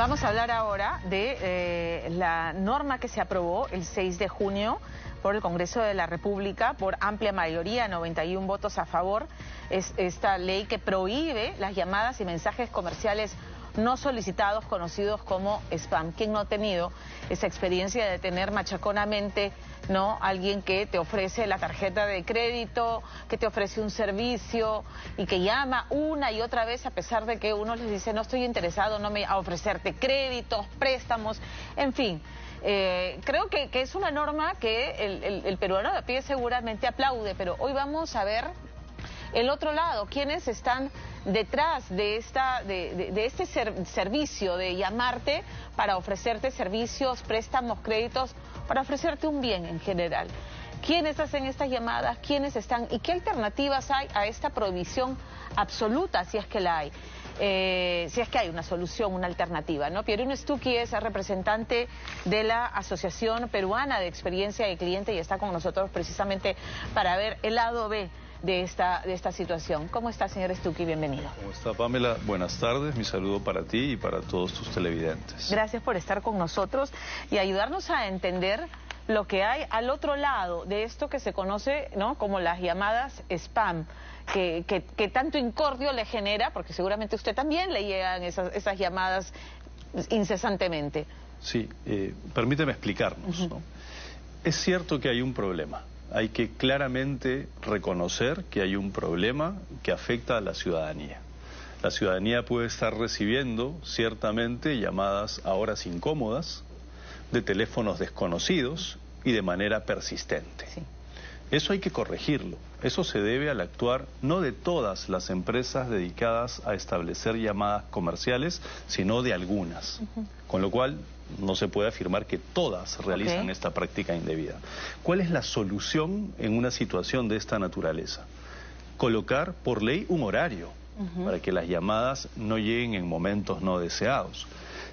Vamos a hablar ahora de la norma que se aprobó el 6 de junio por el Congreso de la República por amplia mayoría, 91 votos a favor. Es esta ley que prohíbe las llamadas y mensajes comerciales no solicitados, conocidos como spam. ¿Quién no ha tenido esa experiencia de tener machaconamente, ¿no?, alguien que te ofrece la tarjeta de crédito, que te ofrece un servicio y que llama una y otra vez a pesar de que uno les dice no estoy interesado a ofrecerte créditos, préstamos, en fin? Creo que es una norma que el peruano de a pie seguramente aplaude, pero hoy vamos a ver el otro lado, quiénes están detrás de este servicio de llamarte para ofrecerte servicios, préstamos, créditos, para ofrecerte un bien en general. ¿Quiénes hacen estas llamadas? ¿Quiénes están? ¿Y qué alternativas hay a esta prohibición absoluta, si es que la hay? Si es que hay una solución, una alternativa, ¿no? Pierino Stucchi es representante de la Asociación Peruana de Experiencia de Cliente y está con nosotros precisamente para ver el lado B de esta situación. ¿Cómo está, señor Stucchi? Bienvenido. ¿Cómo está, Pamela? Buenas tardes, mi saludo para ti y para todos tus televidentes. Gracias por estar con nosotros y ayudarnos a entender lo que hay al otro lado de esto que se conoce, ¿no?, como las llamadas spam, que tanto incordio le genera, porque seguramente a usted también le llegan esas llamadas incesantemente. Sí, permíteme explicarnos, ¿no? Es cierto que hay un problema. Hay que claramente reconocer que hay un problema que afecta a la ciudadanía. La ciudadanía puede estar recibiendo ciertamente llamadas a horas incómodas, de teléfonos desconocidos y de manera persistente. Sí. Eso hay que corregirlo. Eso se debe al actuar no de todas las empresas dedicadas a establecer llamadas comerciales, sino de algunas. Con lo cual no se puede afirmar que todas realizan esta práctica indebida. ¿Cuál es la solución en una situación de esta naturaleza? Colocar por ley un horario para que las llamadas no lleguen en momentos no deseados.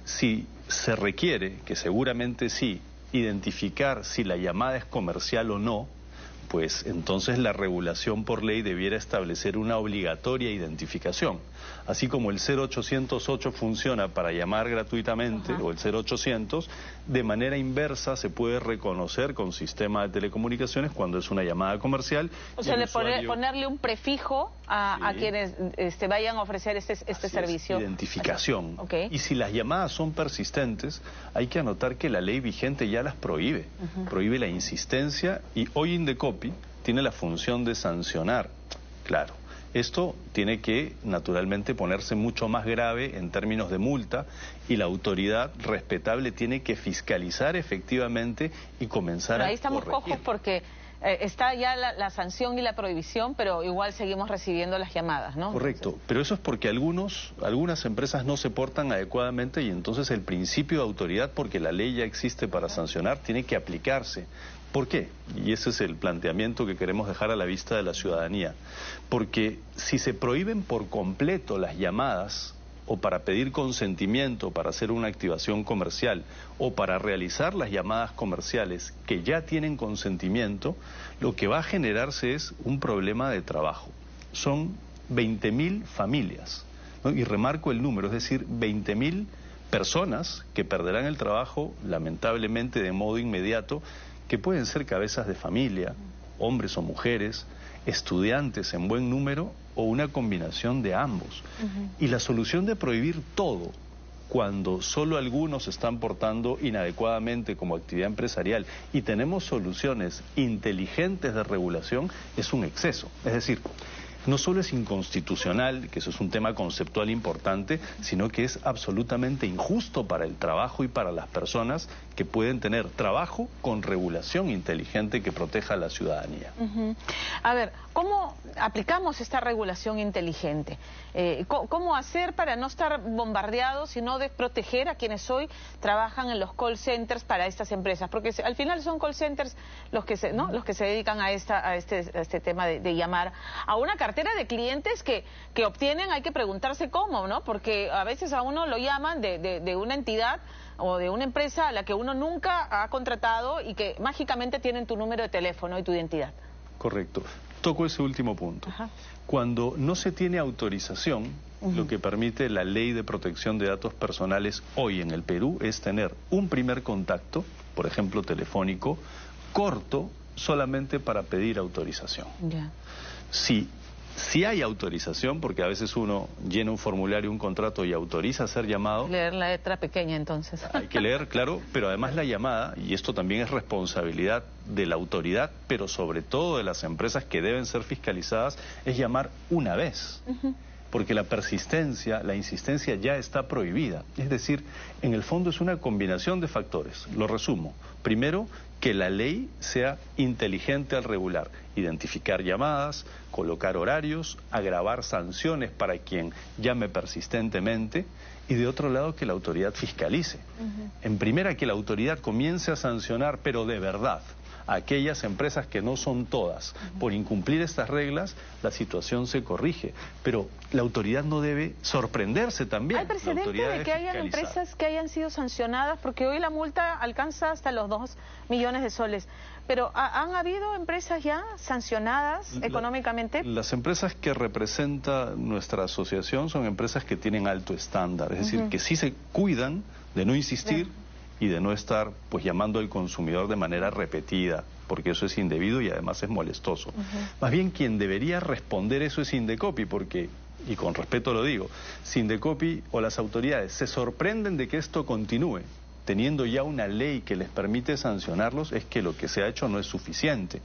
Si se requiere, que seguramente sí, identificar si la llamada es comercial o no, pues entonces la regulación por ley debiera establecer una obligatoria identificación. Así como el 0808 funciona para llamar gratuitamente, o el 0800, de manera inversa se puede reconocer con sistema de telecomunicaciones cuando es una llamada comercial. O sea, ponerle un prefijo a quienes vayan a ofrecer este servicio. Identificación. Y si las llamadas son persistentes, hay que anotar que la ley vigente ya las prohíbe. Prohíbe la insistencia y hoy Indecopi tiene la función de sancionar. Claro, esto tiene que naturalmente ponerse mucho más grave en términos de multa y la autoridad respetable tiene que fiscalizar efectivamente y comenzar a corregir. Pero ahí estamos cojos porque está ya la sanción y la prohibición, pero igual seguimos recibiendo las llamadas, ¿no? Correcto, pero eso es porque algunas empresas no se portan adecuadamente y entonces el principio de autoridad, porque la ley ya existe para sancionar, tiene que aplicarse. ¿Por qué? Y ese es el planteamiento que queremos dejar a la vista de la ciudadanía. Porque si se prohíben por completo las llamadas, o para pedir consentimiento para hacer una activación comercial, o para realizar las llamadas comerciales que ya tienen consentimiento, lo que va a generarse es un problema de trabajo. Son 20.000 familias, ¿no? Y remarco el número, es decir, 20.000 personas que perderán el trabajo, lamentablemente de modo inmediato, que pueden ser cabezas de familia, hombres o mujeres, estudiantes en buen número o una combinación de ambos. Y la solución de prohibir todo cuando solo algunos se están portando inadecuadamente como actividad empresarial y tenemos soluciones inteligentes de regulación es un exceso. Es decir, no solo es inconstitucional, que eso es un tema conceptual importante, sino que es absolutamente injusto para el trabajo y para las personas que pueden tener trabajo con regulación inteligente que proteja a la ciudadanía. A ver, ¿cómo aplicamos esta regulación inteligente? ¿Cómo hacer para no estar bombardeados, sino de proteger a quienes hoy trabajan en los call centers para estas empresas? Porque al final son call centers los que se dedican a este tema de llamar a una cartera de clientes que obtienen, hay que preguntarse cómo, ¿no? Porque a veces a uno lo llaman de una entidad o de una empresa a la que uno nunca ha contratado y que mágicamente tienen tu número de teléfono y tu identidad. Correcto. Toco ese último punto. Ajá. Cuando no se tiene autorización, lo que permite la Ley de Protección de Datos Personales hoy en el Perú es tener un primer contacto, por ejemplo telefónico, corto, solamente para pedir autorización. Ya. Si hay autorización, porque a veces uno llena un formulario, un contrato y autoriza a ser llamado. Leer la letra pequeña entonces. Hay que leer, claro, pero además la llamada, y esto también es responsabilidad de la autoridad, pero sobre todo de las empresas que deben ser fiscalizadas, es llamar una vez. Porque la persistencia, la insistencia ya está prohibida. Es decir, en el fondo es una combinación de factores. Lo resumo. Primero, que la ley sea inteligente al regular. Identificar llamadas, colocar horarios, agravar sanciones para quien llame persistentemente. Y de otro lado, que la autoridad fiscalice. En primera, que la autoridad comience a sancionar, pero de verdad, a aquellas empresas que no son todas. Por incumplir estas reglas, la situación se corrige. Pero la autoridad no debe sorprenderse también. ¿Hay precedente de que hayan empresas que hayan sido sancionadas? Porque hoy la multa alcanza hasta los 2 millones de soles. Pero ¿han habido empresas ya sancionadas económicamente? Las empresas que representa nuestra asociación son empresas que tienen alto estándar. Es decir, que sí se cuidan de no insistir y de no estar pues llamando al consumidor de manera repetida, porque eso es indebido y además es molestoso. Más bien quien debería responder eso es Indecopi, porque, y con respeto lo digo, si Indecopi o las autoridades se sorprenden de que esto continúe, teniendo ya una ley que les permite sancionarlos, es que lo que se ha hecho no es suficiente.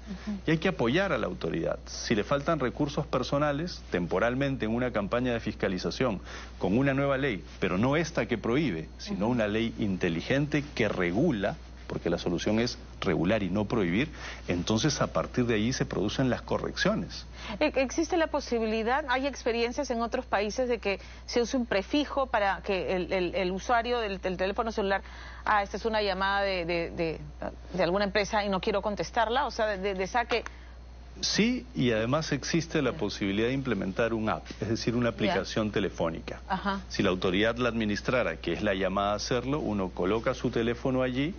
Y hay que apoyar a la autoridad. Si le faltan recursos personales, temporalmente en una campaña de fiscalización, con una nueva ley, pero no esta que prohíbe, sino una ley inteligente que regula, porque la solución es regular y no prohibir, entonces a partir de ahí se producen las correcciones. ¿Existe la posibilidad, hay experiencias en otros países de que se use un prefijo para que el usuario del teléfono celular, esta es una llamada de alguna empresa y no quiero contestarla, o sea, de saque? Sí, y además existe la posibilidad de implementar un app, es decir, una aplicación telefónica. Si la autoridad la administrara, que es la llamada a hacerlo, uno coloca su teléfono allí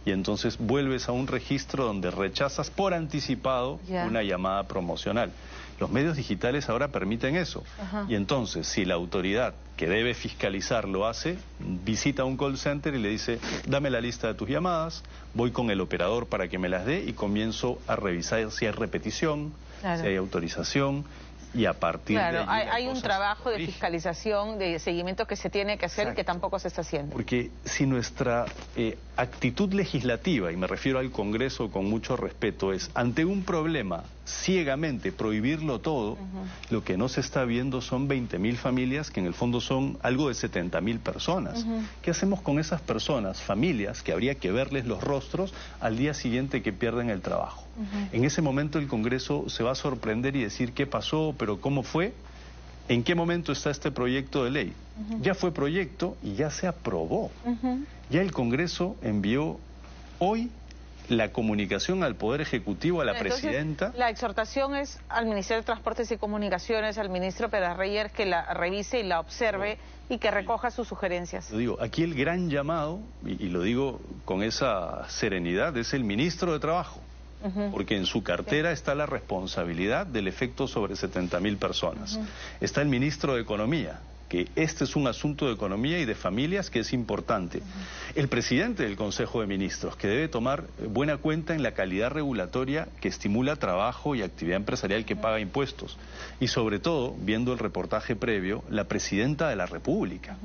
y entonces vuelves a un registro donde rechazas por anticipado una llamada promocional. Los medios digitales ahora permiten eso. Y entonces, si la autoridad que debe fiscalizar lo hace, visita un call center y le dice, dame la lista de tus llamadas, voy con el operador para que me las dé y comienzo a revisar si hay repetición, si hay autorización. Y a partir de ahí hay un trabajo de fiscalización, de seguimiento que se tiene que hacer, que tampoco se está haciendo. Porque si nuestra actitud legislativa, y me refiero al Congreso con mucho respeto, es ante un problema ciegamente prohibirlo todo, lo que no se está viendo son 20.000 familias que en el fondo son algo de 70.000 personas. ¿Qué hacemos con esas personas, familias, que habría que verles los rostros al día siguiente que pierden el trabajo? En ese momento el Congreso se va a sorprender y decir qué pasó, pero cómo fue, en qué momento está este proyecto de ley. Ya fue proyecto y ya se aprobó. Ya el Congreso envió hoy la comunicación al Poder Ejecutivo, a la presidenta. La exhortación es al Ministerio de Transportes y Comunicaciones, al ministro Pérez Reyer, que la revise y la observe y que recoja sus sugerencias. Lo digo, aquí el gran llamado, y lo digo con esa serenidad, es el ministro de Trabajo. Porque en su cartera está la responsabilidad del efecto sobre 70.000 personas. Está el ministro de Economía, que este es un asunto de economía y de familias que es importante. El presidente del Consejo de Ministros, que debe tomar buena cuenta en la calidad regulatoria que estimula trabajo y actividad empresarial que paga impuestos. Y sobre todo, viendo el reportaje previo, la presidenta de la República,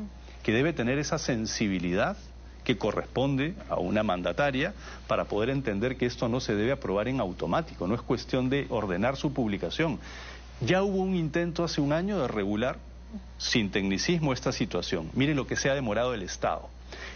que debe tener esa sensibilidad que corresponde a una mandataria para poder entender que esto no se debe aprobar en automático, no es cuestión de ordenar su publicación. Ya hubo un intento hace un año de regular sin tecnicismo esta situación. Miren lo que se ha demorado el Estado.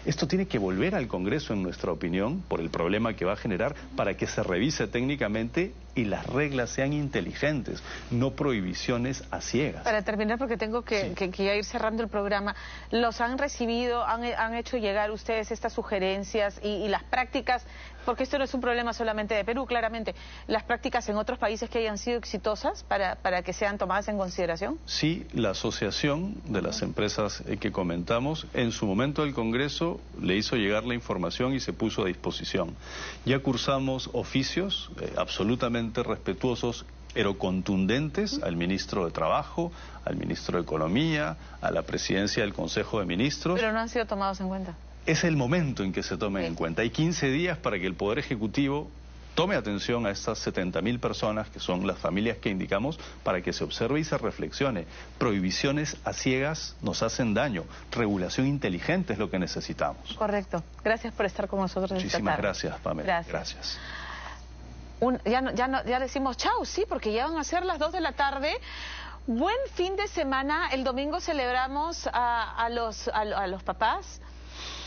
Esto tiene que volver al Congreso, en nuestra opinión, por el problema que va a generar, para que se revise técnicamente y las reglas sean inteligentes, no prohibiciones a ciegas. Para terminar, porque tengo que ya ir cerrando el programa, ¿los han recibido, han hecho llegar ustedes estas sugerencias y las prácticas? Porque esto no es un problema solamente de Perú, claramente. ¿Las prácticas en otros países que hayan sido exitosas para que sean tomadas en consideración? Sí, la asociación de las empresas que comentamos, en su momento el Congreso le hizo llegar la información y se puso a disposición. Ya cursamos oficios absolutamente respetuosos pero contundentes al ministro de Trabajo, al ministro de Economía, a la presidencia del Consejo de Ministros. Pero no han sido tomados en cuenta. Es el momento en que se tomen en cuenta. Hay 15 días para que el Poder Ejecutivo tome atención a estas 70.000 personas, que son las familias que indicamos, para que se observe y se reflexione. Prohibiciones a ciegas nos hacen daño. Regulación inteligente es lo que necesitamos. Correcto. Gracias por estar con nosotros esta tarde. Muchísimas gracias, Pamela. Gracias. Ya decimos chau, sí, porque ya van a ser las 2 de la tarde. Buen fin de semana. El domingo celebramos a los papás.